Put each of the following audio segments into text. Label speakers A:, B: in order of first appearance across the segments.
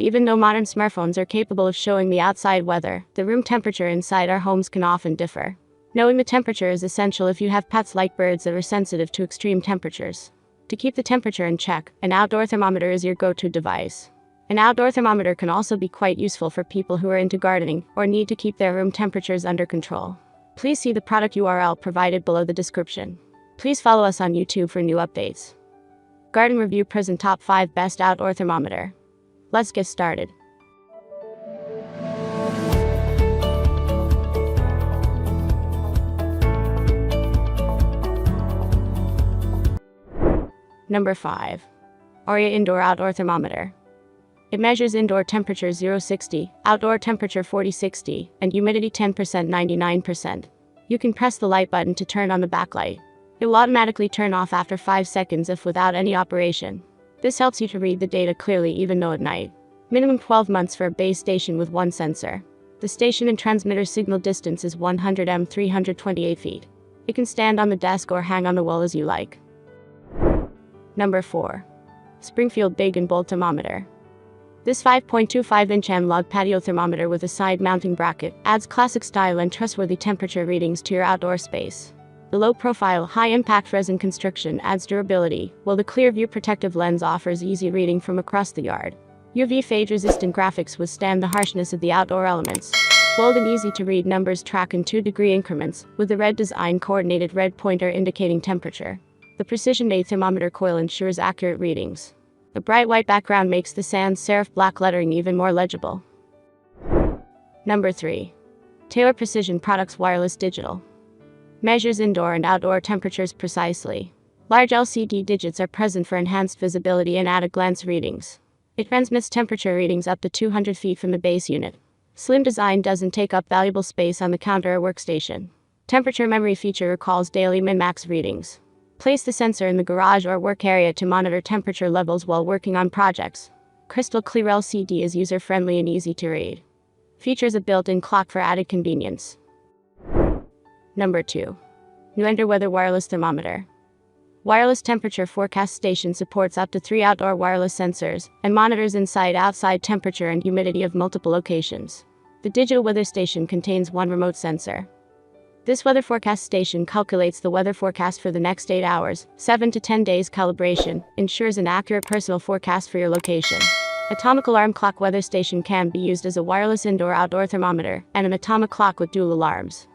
A: Even though modern smartphones are capable of showing the outside weather, the room temperature inside our homes can often differ. Knowing the temperature is essential if you have pets like birds that are sensitive to extreme temperatures. To keep the temperature in check, an outdoor thermometer is your go-to device. An outdoor thermometer can also be quite useful for people who are into gardening or need to keep their room temperatures under control. Please see the product URL provided below the description. Please follow us on YouTube for new updates. Garden Review present top 5 best outdoor thermometer. Let's get started. Number 5. Oria Indoor-Outdoor Thermometer. It measures indoor temperature 0-60, outdoor temperature 40-60, and humidity 10% 99%. You can press the light button to turn on the backlight. It will automatically turn off after 5 seconds if without any operation. This helps you to read the data clearly even though at night. Minimum 12 months for a base station with one sensor. The station and transmitter signal distance is 100 m 328 feet. It can stand on the desk or hang on the wall as you like. Number 4. Springfield Big and Bold Thermometer. This 5.25-inch analog patio thermometer with a side mounting bracket adds classic style and trustworthy temperature readings to your outdoor space. The low-profile, high-impact resin construction adds durability, while the Clearview protective lens offers easy reading from across the yard. UV fade-resistant graphics withstand the harshness of the outdoor elements. Bold and easy-to-read numbers track in 2-degree increments, with the red design coordinated red pointer indicating temperature. The Precision A thermometer coil ensures accurate readings. A bright white background makes the sans serif black lettering even more legible. Number 3. Taylor Precision Products Wireless Digital. Measures indoor and outdoor temperatures precisely. Large LCD digits are present for enhanced visibility and at-a-glance readings. It transmits temperature readings up to 200 feet from the base unit. Slim design doesn't take up valuable space on the counter or workstation. Temperature memory feature recalls daily min-max readings. Place the sensor in the garage or work area to monitor temperature levels while working on projects. Crystal clear LCD is user-friendly and easy to read. Features a built-in clock for added convenience. Number 2. Nuender Weather Wireless Thermometer. Wireless temperature forecast station supports up to 3 outdoor wireless sensors and monitors inside-outside temperature and humidity of multiple locations. The digital weather station contains one remote sensor. This weather forecast station calculates the weather forecast for the next 8 hours, 7 to 10 days calibration, ensures an accurate personal forecast for your location. Atomic alarm clock weather station can be used as a wireless indoor-outdoor thermometer and an atomic clock with dual alarms.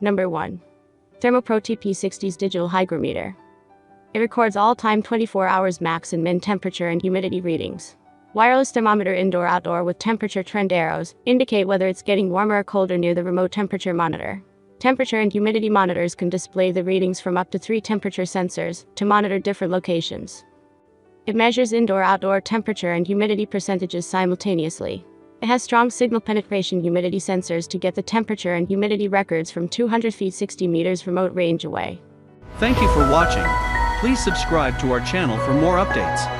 A: Number 1. ThermoPro TP60's Digital Hygrometer. It records all-time 24 hours max and min temperature and humidity readings. Wireless thermometer indoor-outdoor with temperature trend arrows indicate whether it's getting warmer or colder near the remote temperature monitor. Temperature and humidity monitors can display the readings from up to 3 temperature sensors to monitor different locations. It measures indoor-outdoor temperature and humidity percentages simultaneously. It has strong signal penetration humidity sensors to get the temperature and humidity records from 200 feet 60 meters remote range away.
B: Thank you for watching. Please subscribe to our channel for more updates.